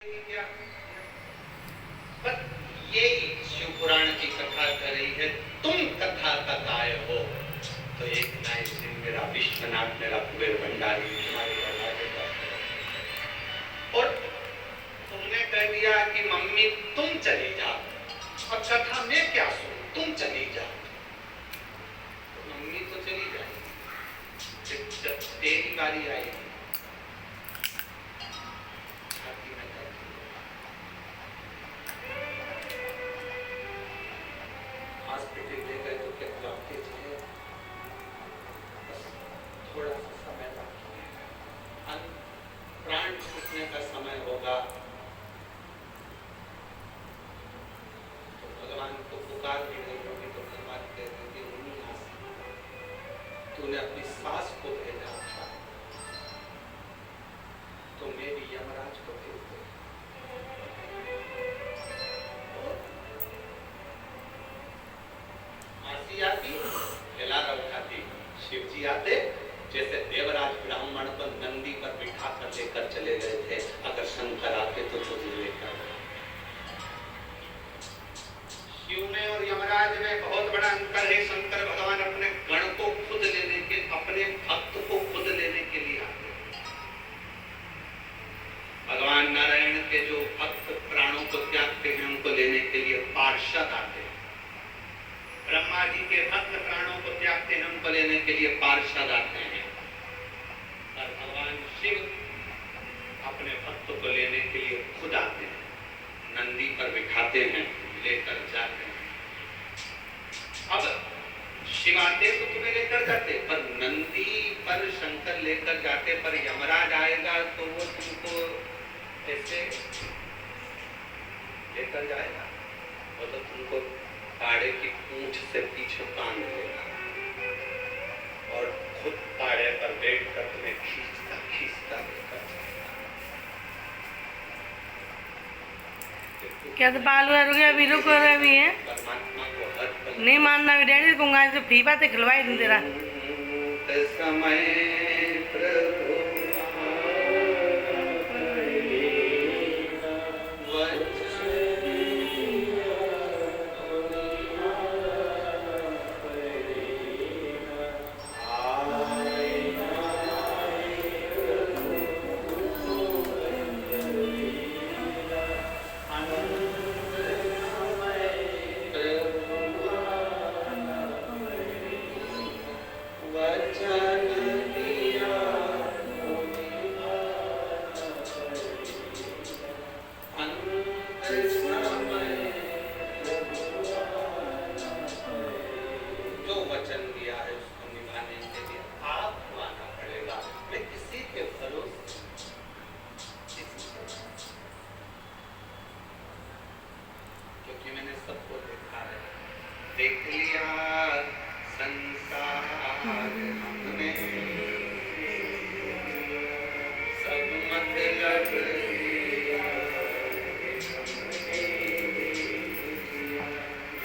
क्या पर ये शिव पुराण की कथा कर रही है। तुम कथा कथाए हो तो एक नाइट दिन मेरा विश्वनाथ मेरा कुबेर भंडारी तुम्हारे दरवाजे पर और तुमने कह दिया कि मम्मी तुम चली जाओ और कथा में क्या सुन, तुम चली जाओ। तो मम्मी तो चली जाए, जब तेरी बारी आई हॉस्पिटल ले गए तो क्या लौटते थे, बस थोड़ा सा समय बाकी है, प्राण छूटने का समय होगा तो भगवान को पुकार भी नहीं होगी तो भगवान कहते कि नहीं आ सकता, तूने अपनी सास को भेजा था तो मेरी यमराज को भेज दे। मासी आती, खिलारा उठाती, शिवजी आते, जैसे देवराज ब्राह्मण को नंदी पर बिठा कर लेकर चले गए थे, अगर शंकर आते तो खुद लेकर। शिव में और यमराज में बहुत बड़ा अंतर है। शंकर भगवान अपने गण को खुद लेने के, अपने भक्त को खुद लेने के लिए आते हैं। भगवान नारायण के जो भक्त प्राणों को त्यागते हैं उनको लेने के लिए पार्षद आते हैं। ब्रह्मा जी के भक्त प्राणों को त्यागते हैं, उनको लेने के लिए पार्षद आते हैं। और भगवान शिव अपने भक्त को लेने के लिए खुद आते हैं, नंदी पर बिठाते हैं, लेकर जाते हैं। अब शिव आते तो तुम्हें लेकर जाते, पर नंदी पर शंकर लेकर जाते, पर यमराज आएगा तो वो तुमको ऐसे लेकर जाएगा, वो तो तुमको पाड़े की पूंछ से पीछे बांध देगा और खुद पाड़े पर बैठ कर तुम्हें खींचता खींचता लेकर। क्या तो बालू है अभी रुक रहे भी है। परमात्मा को हर पल नहीं मानना भी डैडी को से फ्री बातें खिलवाई दूं तेरा समय प्रभु देख लिया संसार हमने, सब मतलब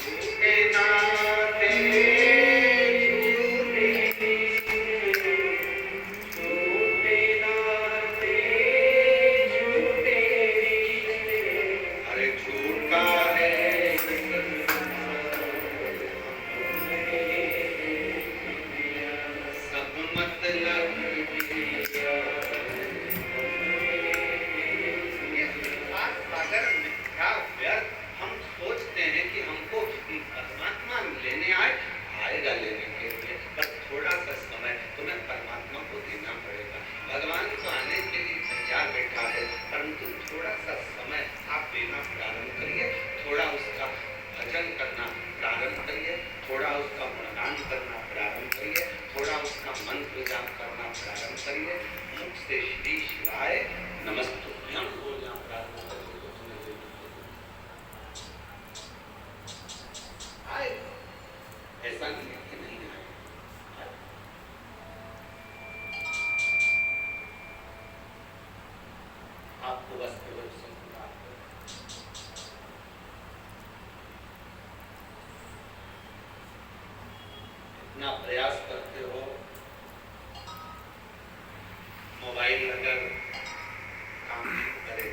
झूठे नाते झूठे नाते झूठे, अरे झूठा है करना प्रारंभ करिए, थोड़ा उसका गुणगान करना प्रारंभ करिए, थोड़ा उसका मंत्र जाप करना प्रारंभ करिए, मुख से श्री शिवाय नमस्तुभ्यं बोलना प्रारंभ करिए तो तुम्हें आए। ऐसा नहीं है कि नहीं आए, आपको बस केवल इतना प्रयास करते हो, मोबाइल अगर काम नहीं करे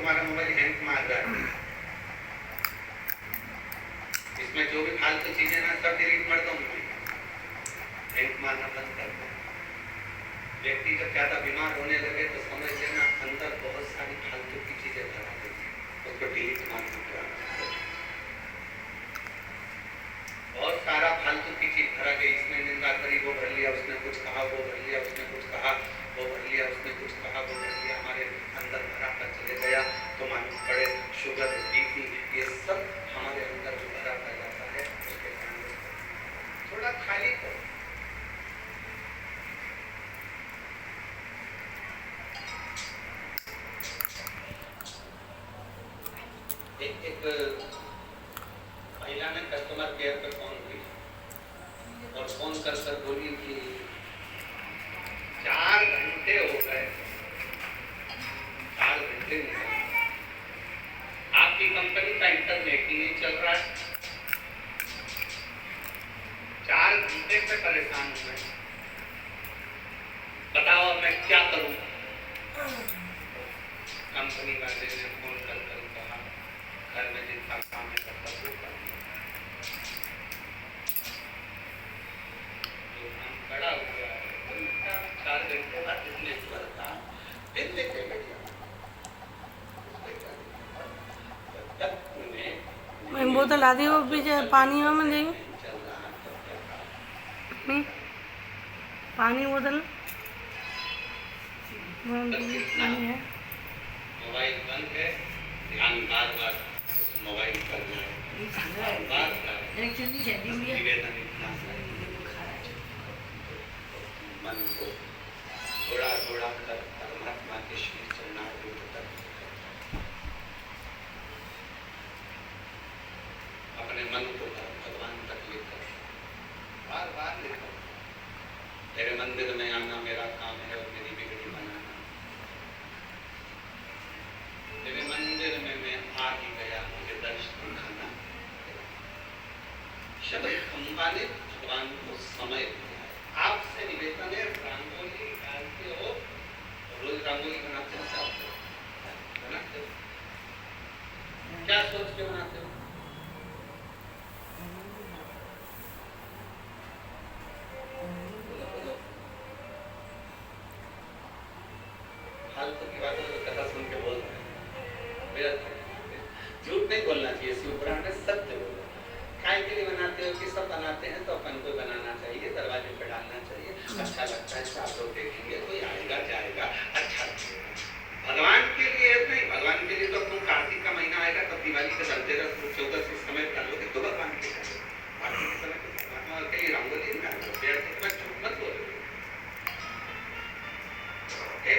तुम्हारा मोबाइल हैंग मार रहा है, इसमें जो भी फालतू चीजें ना सब डिलीट कर दो, हैंग मारना बंद कर दो। व्यक्ति जब ज्यादा बीमार होने लगे तो समझ लेना अंदर बहुत सारी फालतू की चीजें भरा गई, उसको डिलीट मारना पड़ा। बहुत सारा फालतू की चीज भरा गई, इसमें निंदा करी, वो भर लिया, उसने कुछ कहा, वो भर लिया, उसने कुछ कहा, वो भर लिया, उसने कुछ कहा, वो भर लिया, हमारे अंदर भरा कर चले गया। तो मालूम पड़े शुगर, बीपी, ये सब हमारे अंदर जो भरा कर जाता है उसके कारण थोड़ा खाली करो। एक महिला ने कस्टमर केयर पे फोन किया और फोन कर बोली कि 4 घंटे हो गए, 4 घंटे नहीं, आपकी कंपनी का इंटरनेट ही नहीं चल रहा है, 4 घंटे से परेशान हूं मैं, बताओ मैं क्या करूं। कंपनी वाले ने फोन कर कहा घर में जितना काम है सब वो कर, जो काम खड़ा हुआ है 4 घंटे बाद इतने करता दिन देखे मैं बोतल आधी वो पीछे पानी में देंगे, पानी बोतल पानी है। मोबाइल बंद है, ध्यान बार बार मोबाइल पर बार निवेदन इतना मन को थोड़ा थोड़ा कर परमात्मा के श्री चरणारविंद तक अपने मन को भगवान तक लेकर बार बार लेकर, तेरे मंदिर में आना मेरा काम है और मेरी बिगड़ी बनाना, तेरे मंदिर में मैं आ ही गया, मुझे दर्शन दिखाना। शब्द खंबा ने भगवान को समय दिया है। आपसे निवेदन है, रंगोली डालते हो, रोज रंगोली बनाते हो, बनाते हो, क्या सोच के बनाते हो? फालतू की बातों को कथा सुन के बोल रहे हैं, झूठ नहीं बोलना चाहिए, शिव पुराण में सत्य बोलो। काय के लिए बनाते हो कि सब बनाते हैं तो अपन को बनाना चाहिए, दरवाजे पे डालना चाहिए, अच्छा लगता है, 4 लोग देखेंगे, कोई आएगा जाएगा, अच्छा लगेगा। भगवान के लिए नहीं, भगवान के लिए तो तुम कार्तिक का महीना आएगा तब दिवाली का धनतेरस 14 से समय डालोगे तो भगवान के लिए, बाकी के समय तो भगवान के लिए रंगोली डालो, पेड़ के बाद झूठ मत बोलो।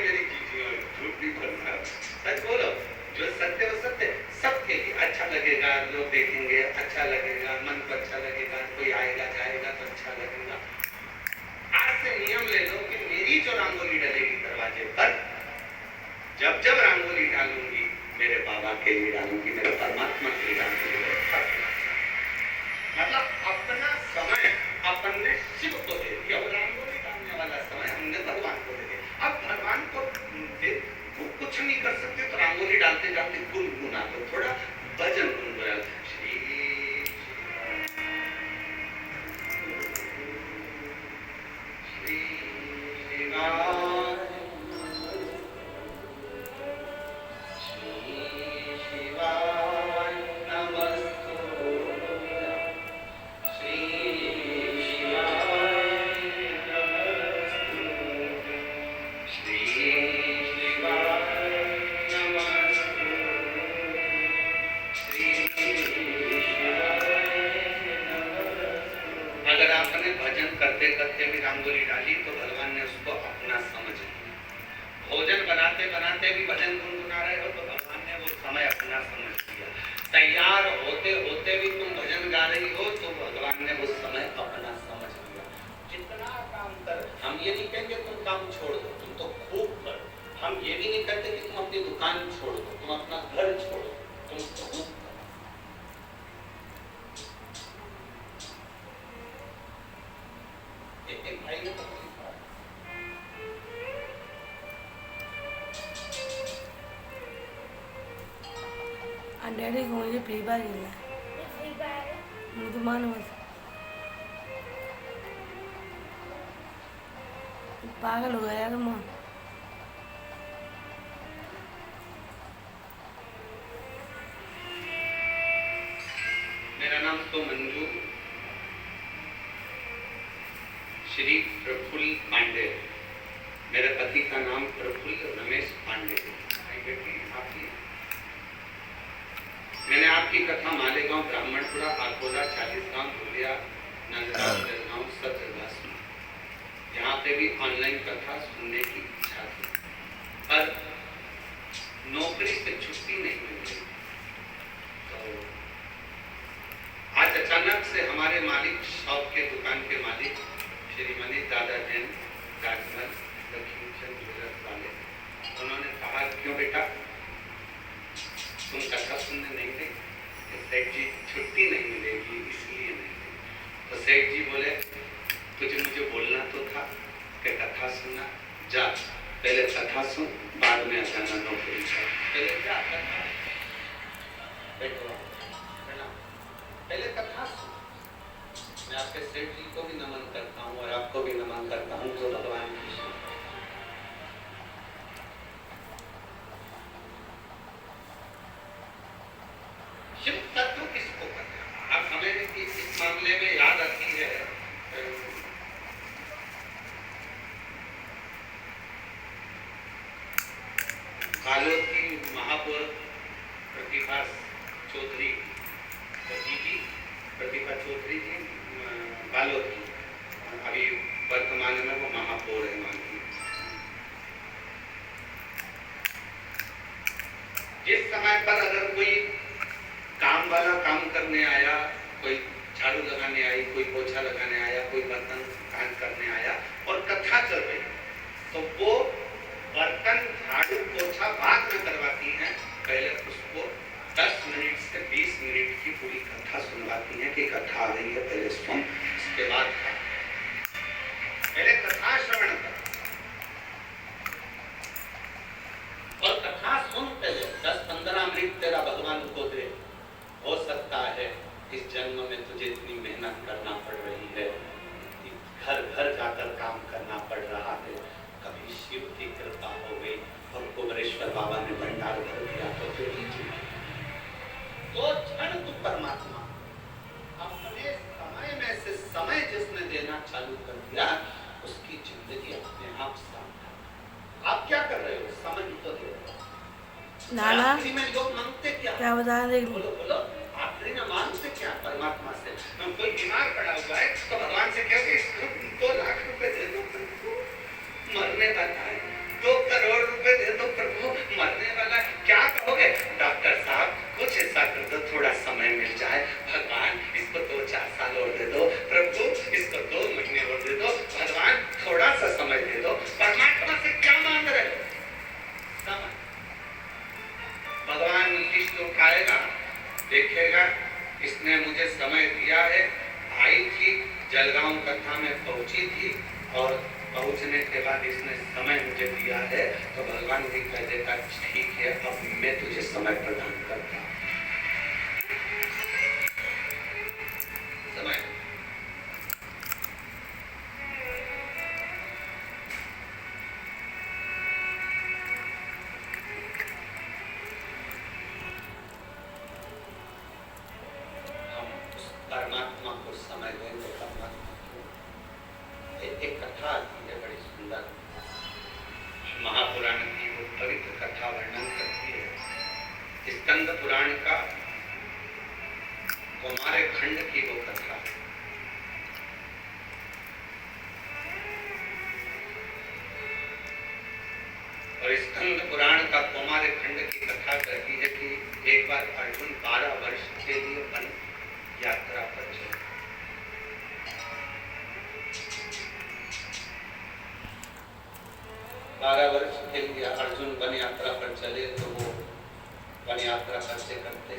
मेरी चीजियों झूठ नहीं बोलना, सच बोलो, जो सत्य वो सत्य, सबके लिए अच्छा लगेगा, लोग देखेंगे, अच्छा लगेगा, मन को अच्छा लगेगा, कोई आएगा जाएगा तो अच्छा लगेगा। आज से नियम ले लो कि मेरी जो रंगोली डलेगी दरवाजे पर, जब जब रंगोली डालूंगी मेरे बाबा के लिए डालूंगी, मेरे परमात्मा के लिए डालूंगी। मतलब अपना समय अपन ने शिव को दे दिया और रंगोली डालने वाला समय हमने भगवान को दे दिया। अब भगवान को कुछ नहीं कर सकते तो रंगोली डालते डालते गुनगुना दो, थोड़ा भजन गुनगुना, श्री करते करते भी रंगोली डाली तो भगवान ने उसको अपना समझ लिया। भोजन बनाते बनाते भी भजन गुनगुना रहे हो तो भगवान ने वो समय अपना समझ लिया। तैयार होते होते भी तुम भजन गा रही हो तो भगवान ने वो समय अपना समझ लिया। जितना काम कर, हम ये नहीं कहेंगे तुम काम छोड़ दो, तुम तो खूब करो। हम ये भी नहीं कहते कि तुम अपनी दुकान छोड़ दो, तुम अपना घर छोड़ो, तुम खूब। एक भाई ने डैडी को मुझे फ्री फायर खेलना है। मुझे मानो मत, पागल हो गया यार मैं। मेरा नाम तो मंजू श्री प्रफुल्ल पांडे। मेरे पति का नाम प्रफुल्ल रमेश पांडे। मैंने आपकी कथा मालेगांव, ब्राह्मणपुरा, आकोला, चालीसगांव, धुलिया, नंदगांव, जलगांव सब जगह सुनी। यहाँ पे भी ऑनलाइन कथा सुनने की इच्छा थी, पर नौकरी से छुट्टी नहीं मिल रही। तो आज अचानक से हमारे मालिक, शॉप के दुकान के मालिक श्रीमती दादा जैन राजमल लक्ष्मीचंद ज्वेलर्स वाले, उन्होंने कहा क्यों बेटा तुम कथा सुनने नहीं गए? सेठ जी छुट्टी नहीं मिलेगी इसलिए नहीं गई। तो सेठ जी बोले तुझे मुझे बोलना तो था कि कथा सुनना, जा पहले कथा सुन, बाद में अचानक नौकरी कर। पहले जा कथा बैठो, पहले कथा सुन। मैं आपके सेठ जी को भी नमन करता हूँ और आपको भी नमन करता हूँ जो भगवान की शिव तत्व किसको कहते हैं? आप हमें इस मामले में याद आती है बालोद की महापौर प्रतिभा चौधरी, दीदी प्रतिभा चौधरी जी बालोद की, अभी वर्तमान में वो महापौर है वहां की। जिस समय पर अगर कोई काम वाला काम करने आया, कोई झाड़ू लगाने आई, कोई पोछा लगाने आया, कोई बर्तन कान करने आया और कथा चल रही, तो वो बर्तन झाड़ू पोछा बाद में करवाती हैं, पहले उसको 10 मिनट से 20 मिनट की पूरी कथा सुनवाती हैं कि कथा आ रही है, पहले सुन, उसके बाद पहले कथा श्रवण कर और कथा सुन, पहले 10-15 मिनट तेरा भगवान को दे। हो सकता है इस जन्म में तुझे इतनी मेहनत करना पड़ रही है, घर घर जाकर काम करना पड़ रहा है, कभी शिव की कृपा हो गई और कुबरेश्वर बाबा ने भंडार भर दिया तो फिर तो क्षण तू परमात्मा अपने समय में से समय जिसने देना चालू कर दिया, उसकी जिंदगी अपने आप सामने। आप क्या कर रहे हो? समझ तो दे रहे हो। नाना में लोग मांगते क्या बता रहे? बोलो बोलो, आखिरी में मांगते क्या परमात्मा से? कोई बीमार पड़ा हुआ है तो भगवान से कहोगे 2 लाख रुपए दे दो प्रभु, मरने वाला है, 2 करोड़ रुपए दे दो प्रभु, मरने वाला है। क्या कहोगे? डॉक्टर साहब कुछ ऐसा कर दो, थोड़ा समय मिल जाए, भगवान इसको 2-4 साल और दे दो, प्रभु इसको 2 महीने और दे दो, भगवान थोड़ा सा समय दे दो। परमात्मा से क्या मांग रहे हो? समय। भगवान किस्त उठाएगा, देखेगा इसने मुझे समय दिया है, आई थी जलगांव कथा में पहुंची थी और पहुंचने के बाद इसने समय मुझे दिया है, तो भगवान भी कह देता ठीक है अब मैं तुझे समय प्रदान करता हूं। समय परमात्मा को समय देंगे। परमात्मा को एक कथा आती है बड़ी सुंदर, महापुराण की वो पवित्र कथा वर्णन करती है। स्कंद पुराण का कुमार खंड की वो कथा है। और स्कंद पुराण का कुमार खंड की कथा कहती है कि एक बार अर्जुन 12 वर्ष के लिए वन यात्रा पर चले। 12 वर्ष के लिए अर्जुन वन यात्रा पर चले, तो वो वन यात्रा करते करते